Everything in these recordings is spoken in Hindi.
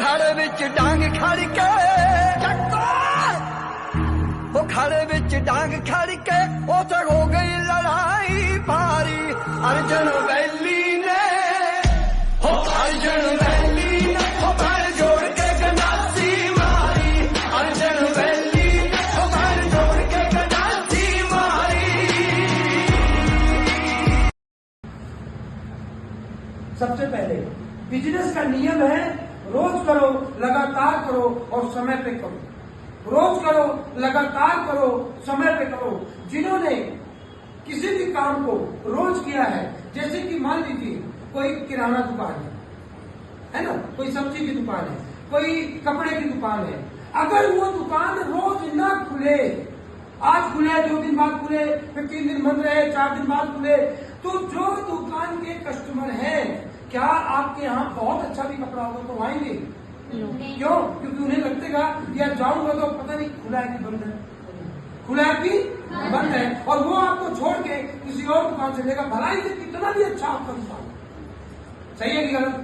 खाड़े विच डांग खड़ के वो खाड़े विच डांग खड़ के उते हो गई लड़ाई भारी। अर्जुन वैली ने हो अर्जुन वैली ने हो पैर जोड़ के गंडासी मारी। अर्जुन वैली ने हो पैर जोड़ के गंडासी मारी। सबसे पहले बिजनेस का नियम है रोज करो, लगातार करो और समय पे करो। रोज करो, लगातार करो, समय पे करो। जिन्होंने किसी भी काम को रोज किया है, जैसे कि मान लीजिए कोई किराना दुकान है ना, कोई सब्जी की दुकान है, कोई कपड़े की दुकान है, अगर वो दुकान रोज ना खुले, आज खुले 2 दिन बाद खुले, फिर 3 दिन बंद रहे, 4 दिन बाद खुले, तो जो दुकान के कस्टमर हैं, क्या आपके यहाँ बहुत अच्छा भी कपड़ा होगा तो आएंगे? क्यों? क्योंकि उन्हें लगतेगा यार जाऊंगा तो पता नहीं खुला है कि बंद है, खुला है कि बंद है, और वो आपको छोड़ के किसी और दुकान से लेगा, भला ही कितना भी अच्छा आपका दुकान। सही है कि गलत?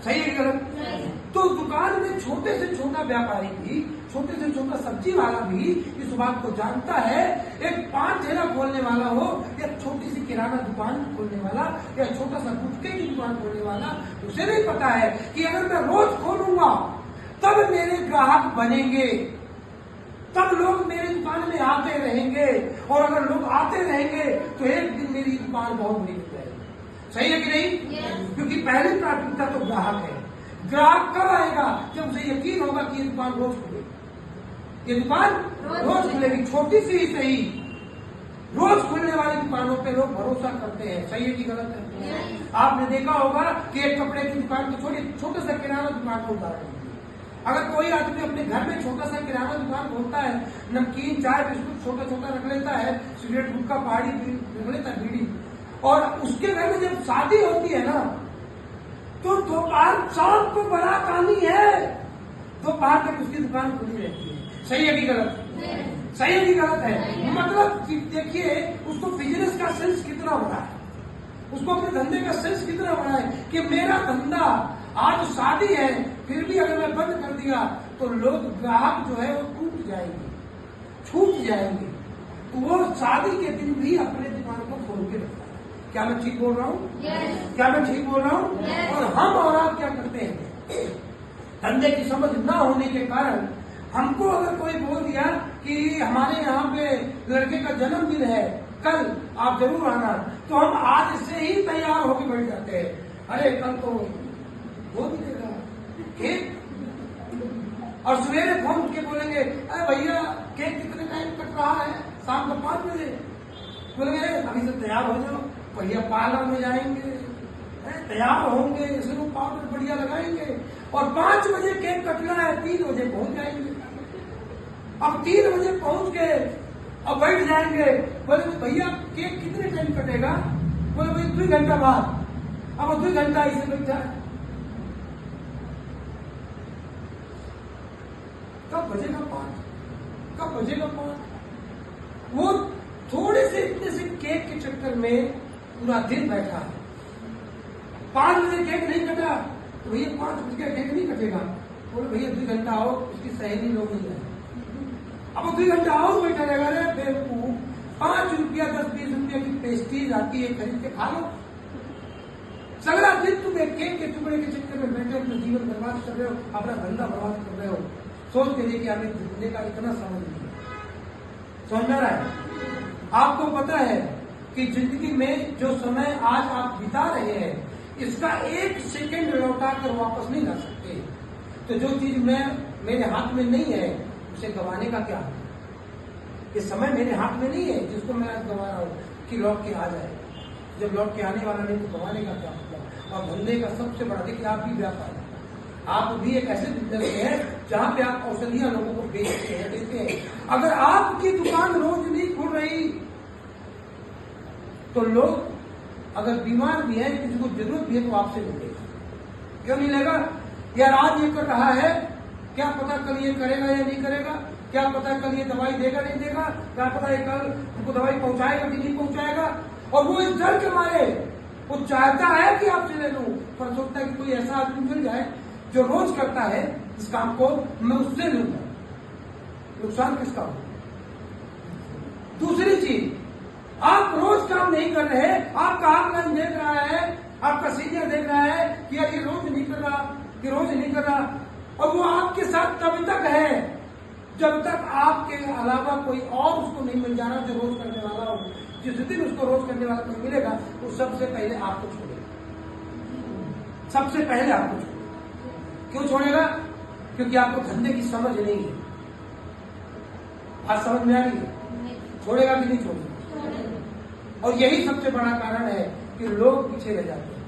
सही है कि गलत? तो दुकान में छोटे से छोटा व्यापारी भी, छोटे से छोटा सब्जी वाला भी इस बात को जानता है। एक 5 ठेला खोलने वाला हो या छोटी सी किराना दुकान खोलने वाला या छोटा सा गुटखे की दुकान खोलने वाला, उसे नहीं पता है कि अगर मैं रोज खोलूंगा तब मेरे ग्राहक बनेंगे, तब लोग मेरी दुकान में आते रहेंगे, और अगर लोग आते रहेंगे तो एक दिन मेरी दुकान बहुत बड़ी हो जाएगी। सही है कि नहीं? क्योंकि पहली प्राथमिकता तो ग्राहक है। ग्राहक कब आएगा? जब उसे यकीन होगा कि ये दुकान रोज खुलेगी, ये दुकान रोज खुलेगी, छोटी सी ही सही। रोज खुलने वाली दुकानों पे लोग भरोसा करते हैं। सही है कि गलत है? आपने देखा होगा कि एक कपड़े की दुकान को छोटे सा किराना दुकान को उदाहरण दीजिए। अगर कोई आदमी अपने घर में छोटा सा किराना दुकान खोलता है, नमकीन, चाय, बिस्कुट छोटा छोटा रख लेता है, सिगरेट, गुटखा, पहाड़ी रख लेता है, बीड़ी, और उसके घर में जब शादी होती है ना, तो दोपहर शाम को बारात आनी है, दोपहर तक उसकी दुकान खुली रहती है। सही है कि गलत? सही है कि गलत है? मतलब देखिए उसको बिजनेस का सेंस कितना बड़ा है, उसको अपने धंधे का सेंस कितना बड़ा है कि मेरा धंधा आज शादी है, फिर भी अगर मैं बंद कर दिया तो लोग, ग्राहक जो है वो टूट जाएंगे, छूट जाएंगे, तो वो शादी के दिन भी अपने दुकान को खोल के रखता है। क्या मैं ठीक बोल रहा हूँ? क्या मैं ठीक बोल रहा हूँ? और हम और आप क्या करते हैं? धंधे की समझ न होने के कारण हमको अगर कोई बोल दिया कि हमारे यहाँ पे लड़के का जन्मदिन है, कल आप जरूर आना, तो हम आज से ही तैयार होकर बैठ जाते हैं। अरे कल तो वो दिखेगा केक, और सवेरे फोन के बोलेंगे अरे भैया केक कितने टाइम कट रहा है? शाम को 5 बजे। बोलेंगे अभी से तैयार हो जाओ, बढ़िया पार्लर में जाएंगे, तैयार होंगे, इसमें पाउडर बढ़िया लगाएंगे, और 5 बजे केक कटना है, 3 बजे पहुंच जाएंगे। अब 3 बजे पहुंच के अब बैठ जाएंगे, बोले भैया केक कितने टाइम कटेगा? बोले भाई 2 घंटा बाद। अब 2 घंटा इसे बैठा है, कब बजेगा 5? कब बजेगा 5? वो थोड़े से इतने से केक के चक्कर में पूरा दिन बैठा है। 5 बजे केक नहीं कटा तो भैया 5 बजे का केक नहीं कटेगा। बोले भैया 2 घंटा आओ, उसकी सहेली लोग नहीं है। अब वो 2 घंटा आओ बैठा रहेगा। अरे बेवकूफ, 5 रुपया 10-20 रुपया की पेस्ट्रीज आती है, खरीद के खा लो। सगला दिन तुम एक केक के टुकड़े के चक्कर में बैठे अपना जीवन बर्बाद कर रहे हो, अपना धंधा बर्बाद कर रहे हो। सोच के देखिए हमें धंधे का इतना समझ नहीं समझ रहा है। आपको पता है कि जिंदगी में जो समय आज आप बिता रहे हैं, इसका 1 सेकंड लौटा कर वापस नहीं ला सकते। तो जो चीज मेरे हाथ में नहीं है, उसे गंवाने का क्या? ये समय मेरे हाथ में नहीं है जिसको मैं आज गंवा रहा हूँ कि लौट के आ जाए। जब लौट के आने वाला नहीं तो गंवाने का क्या मतलब? और धंधे का सबसे बड़ा, देखिए आप भी व्यापार, आप भी एक ऐसे बिजनेस में है जहाँ पे आप औषधियां लोगों को बेचते हैं, देते हैं। अगर आपकी दुकान रोज नहीं खुल रही तो लोग अगर बीमार भी है, किसी को जरूरत भी है तो आपसे मिलेगा। क्यों नहीं लेगा? यार आज ये कर रहा है, क्या पता कल ये करेगा या नहीं करेगा, क्या पता कल ये दवाई देगा नहीं देगा, क्या पता ये कल उनको दवाई पहुंचाएगा कि नहीं पहुंचाएगा। और वो इस डर के मारे वो चाहता है कि आपसे ले लूं, पर सोचता है कि कोई ऐसा आदमी मिल जाए जो रोज करता है इस काम को, मैं उससे लूंगा, नुकसान किसका हो? दूसरी चीज, आप रोज काम नहीं कर रहे, आपका आकलन देख रहा है, आपका सीनियर देख रहा है कि यार ये रोज नहीं कर रहा, ये रोज नहीं कर रहा, और वो आपके साथ तब तक है जब तक आपके अलावा कोई और उसको नहीं मिल जाना जो रोज करने वाला हो। जिस दिन उसको रोज करने वाला कोई मिलेगा वो सबसे पहले आपको छोड़ेगा, सबसे पहले आपको छोड़ेगा। क्यों छोड़ेगा? क्योंकि आपको धंधे की समझ नहीं है। आज समझ में आ रही है? छोड़ेगा कि नहीं छोड़ेगा? और यही सबसे बड़ा कारण है कि लोग पीछे रह जाते हैं,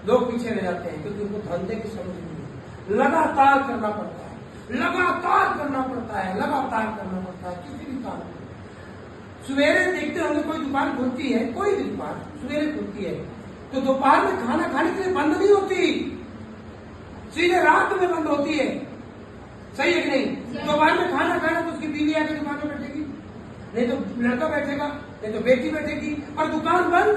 लोग पीछे रह जाते हैं क्योंकि उनको धंधे की समझ नहीं है। लगातार करना पड़ता है, लगातार करना पड़ता है, लगातार करना पड़ता है किसी भी काम को। सवेरे देखते होंगे कोई दुकान खुलती है, कोई भी दुकान सवेरे खुलती है तो दोपहर में खाना खाने के लिए बंद नहीं होती, सीधे रात में बंद होती है। सही है कि नहीं? दोपहर में खाना खाना तो उसकी बीवी आकर दुकान में बैठेगी, नहीं तो लड़का बैठेगा, नहीं तो बेटी बैठेगी, और दुकान बंद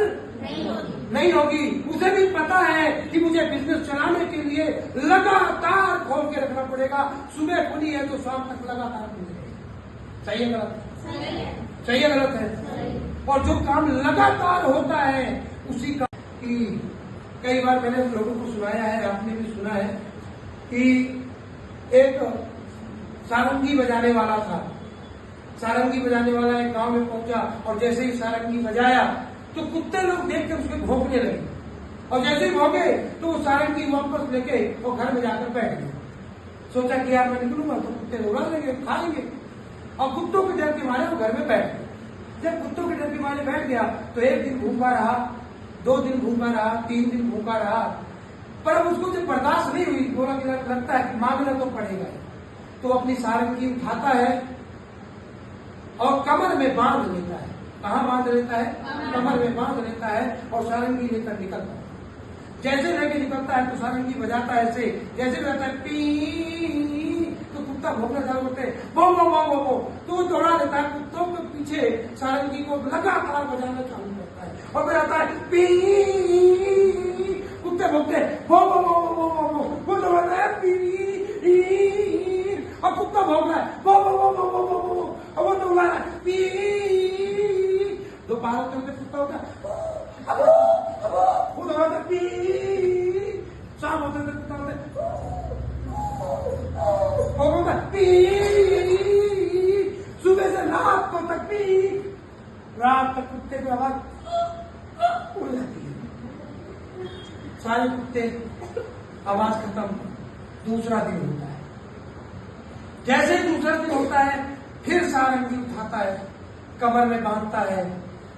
नहीं होगी। उसे भी पता है कि मुझे बिजनेस चलाने के लिए लगातार खोल के रखना पड़ेगा। सुबह खुली है तो शाम तक लगातार खुली रहेगी। सही है गलत? सही है गलत है? और जो काम लगातार होता है उसी का कि कई बार मैंने लोगों को सुनाया है, आपने भी सुना है कि एक सारंगी बजाने वाला था। सारंगी बजाने वाला एक गांव में पहुंचा और जैसे ही सारंगी बजाया तो कुत्ते लोग देख कर उसके भौंकने लगे, और जैसे ही भौंके तो वो सारंगी वापस लेके वो घर में जाकर बैठ गए। सोचा कि यार मैं निकलूंगा तो कुत्ते उड़ा लेंगे, खाएंगे, और कुत्तों के डर के मारे वो घर में बैठ गए। जब कुत्तों के डर के मारे बैठ गया तो एक दिन भूखा रहा, 2 दिन भूखा रहा, 3 दिन भूखा रहा, पर अब उसको जब बर्दाश्त नहीं हुई, बोला कि लगता है कि मांगना तो पड़ेगा, तो अपनी सारंगी उठाता है और कमर में बांध लेता है। कहाँ बांध लेता है? कमर में बांध लेता है और सारंगी लेकर निकलता है। जैसे लेके निकलता है तो सारंगी बजाता है ऐसे, जैसे बजाता है पी, तो कुत्ता भौंकना चालू करते हैं, वो वो वो वो वो, तो वो दौड़ा लेता है कुत्तों के पीछे, सारंगी को लगातार बजाना चालू करता है और बजाता है पी, कुत्ते भौंकते वो वो वो वो वो वो, वो दौड़ाता है पी, और कुत्ता भौंक रहा है वो वो वो वो वो वो वो, और वो दौड़ा रहा है पी। दोपहर के कुत्ता होता है वो दौड़ाता है पी, शाम होते कुत्ता होता है पी, सुबह से रात को तक पी, रात तक कुत्ते की आवाज उड़ जाती है। सारे कुत्ते आवाज खत्म, दूसरा दिन होता है। जैसे दूसरा दिन होता है फिर सारंगी उठाता है, कमर में बांधता है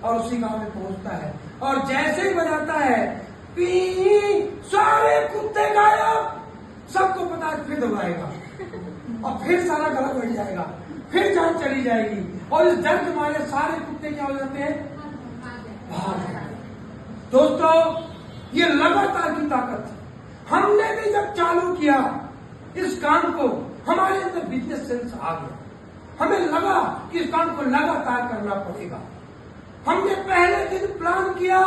और उसी गांव में पहुंचता है, और जैसे ही बजाता है पी, सारे कुत्ते गायब। सबको पता है फिर दबाएगा और फिर सारा गला बढ़ जाएगा, फिर जान चली जाएगी, और इस डर के मारे सारे कुत्ते क्या हो जाते हैं? भाग जाते हैं। दोस्तों, ये लगातार की ताकत है। हमने भी जब चालू किया इस काम को, हमारे अंदर बिजनेस सेंस आ गया। हमें लगा कि इस काम को लगातार करना पड़ेगा। हमने पहले दिन प्लान किया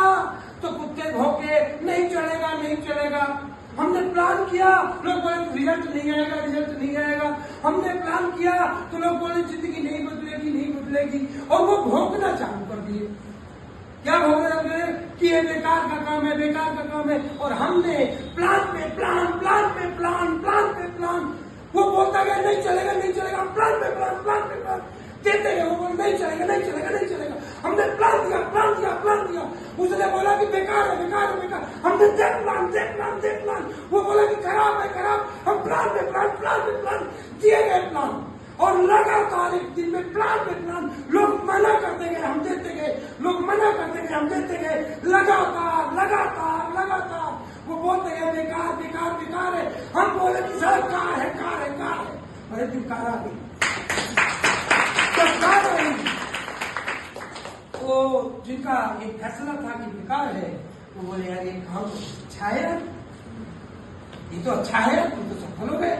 तो कुत्ते भौंके, नहीं चलेगा नहीं चलेगा। हमने प्लान किया, लोग बोले रिजल्ट नहीं आएगा, रिजल्ट नहीं आएगा। हमने प्लान किया तो लोग बोले जिंदगी नहीं बदलेगी नहीं बदलेगी, और वो भौंकना चालू कर दिए। क्या भौंकना लगे कि ये बेकार का काम है, बेकार का काम है। और हमने प्लान पे प्लान, प्लान पे प्लान, प्लान पे प्लान, वो बोलता गया नहीं चलेगा नहीं चलेगा, प्लान पे प्लान, प्लान पे प्लान देते गए। वो बोले नहीं चलेगा नहीं चलेगा नहीं चलेगा। हमने प्लान दिया प्लान दिया प्लान दिया, उसने बोला कि बेकार है बेकार है बेकार। हमने देख प्लान देख प्लान देख प्लान, वो बोला कि खराब है खराब। हम प्लान पे प्लान, प्लान पे प्लान दिए गए प्लान, और लगातार एक दिन में प्लान पे प्लान, लोग मना करते गए हम देते गए, लोग मना करते गए हम देते गए, लगातार लगातार लगातार। वो बोलते गए बेकार बेकार बेकार है। हम बोले कि सर कार है कार है कार है। अरे तुम कार आ गई, वो जिनका ये फैसला था कि बेकार है, वो बोले यार ये काम अच्छा है, ये तो अच्छा है, तुम तो सफल हो गए,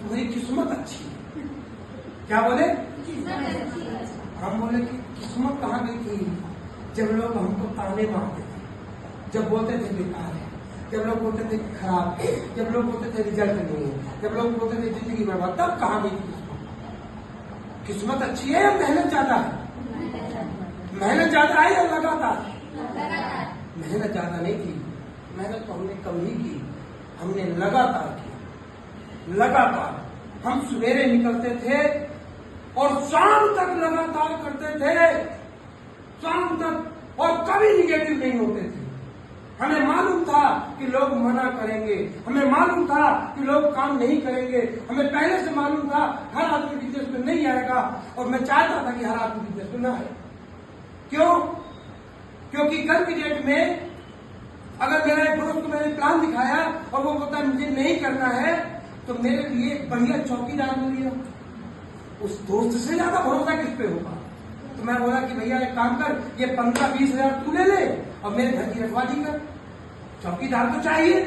तुम्हारी किस्मत अच्छी है। क्या बोले? हम बोले कि किस्मत कहाँ गई थी? जब लोग हमको ताने मारते थे, जब बोलते थे बेकार है जब लोग बोलते थे खराब है, जब लोग बोलते थे रिजल्ट नहीं है, जब लोग बोलते थे जिंदगी बर्बाद, तब कहानी थी। किस्मत अच्छी है या मेहनत ज्यादा है? मेहनत ज्यादा है या लगातार? मेहनत ज्यादा नहीं की, मेहनत तो हमने कम ही की, हमने लगातार की। लगातार हम सवेरे निकलते थे और शाम तक लगातार करते थे, शाम तक, और कभी निगेटिव नहीं होते थे। हमें मालूम था कि लोग मना करेंगे, हमें मालूम था कि लोग काम नहीं करेंगे, हमें पहले से मालूम था हर आदमी बिजनेस में नहीं आएगा, और मैं चाहता था कि हर आदमी बिजनेस में ना आए। क्यों? क्योंकि कल की डेट में अगर मेरा एक दोस्त को मैंने प्लान दिखाया और वो बोलता मुझे नहीं करना है, तो मेरे लिए बढ़िया चौकीदार मिल गया। उस दोस्त से ज्यादा भरोसा किस पे होगा? तो मैं बोला कि भैया एक काम कर, ये 15-20 हजार तू ले ले और मेरे घर की रखवाली कर। चौकीदार तो चाहिए।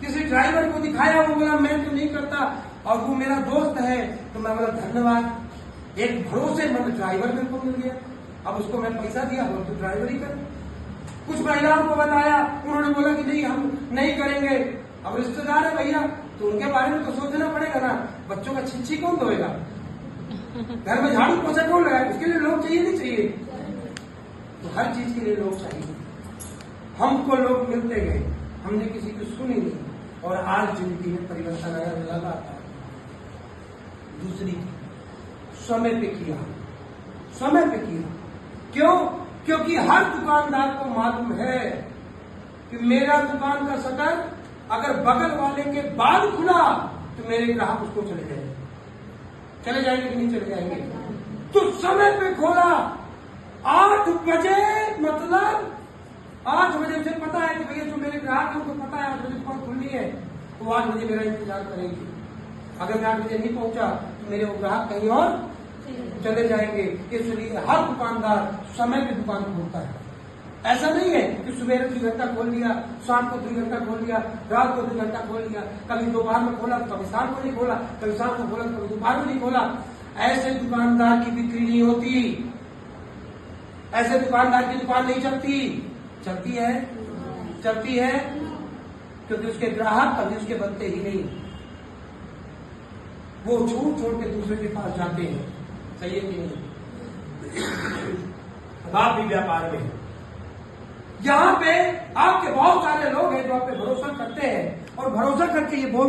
किसी ड्राइवर को दिखाया, वो बोला मैं तो नहीं करता, और वो मेरा दोस्त है, तो मैं बोला धन्यवाद, एक भरोसेमंद ड्राइवर मेरे को मिल गया। अब उसको मैं पैसा दिया, बोल तू ड्राइवर ही कर। कुछ महिलाओं को बताया, उन्होंने बोला कि नहीं हम नहीं करेंगे। अब रिश्तेदार है भैया, तो उनके बारे में तो सोचना पड़ेगा ना। बच्चों का छिछी कौन धोएगा? घर में झाड़ू पोछा कौन लगाए? उसके लिए लोग चाहिए नहीं चाहिए? तो हर चीज के लिए लोग चाहिए। हमको लोग मिलते गए, हमने किसी की सुनी नहीं, और आज जिंदगी में परिवर्तन आया लगातार। दूसरी, समय पे किया, समय पे किया। क्यों? क्योंकि हर दुकानदार को मालूम है कि मेरा दुकान का शटर अगर बगल वाले के बाद खुला तो मेरे ग्राहक उसको चले जाएंगे। चले जाएंगे कि नहीं चले जाएंगे? तो समय पे खोला 8 बजे, मतलब 8 बजे उसे पता है कि भैया जो मेरे ग्राहक है उनको पता है 8 बजे दुकान खुलनी है, तो 8 बजे मेरा इंतजार करेंगे। अगर मैं 8 बजे नहीं पहुंचा तो मेरे वो ग्राहक कहीं और चले जाएंगे। इसलिए हर दुकानदार समय पे दुकान खोलता है। ऐसा नहीं है कि सुबह 2 घंटा खोल लिया, शाम को 2 घंटा खोल लिया, रात को 2 घंटा खोल लिया, कभी दोपहर में खोला तो कभी शाम को नहीं खोला, कभी शाम को खोला तो कभी दोपहर में नहीं खोला। ऐसे दुकानदार की बिक्री नहीं होती, ऐसे दुकानदार की दुकान नहीं चलती। चलती है, चलती है, क्योंकि उसके ग्राहक कभी उसके बनते ही नहीं, वो छोड़ के दूसरे के पास जाते हैं। सही है कि नहीं? अब आप भी व्यापार में, यहाँ पे आपके बहुत सारे लोग हैं जो आप पे भरोसा करते हैं, और भरोसा करके ये बोल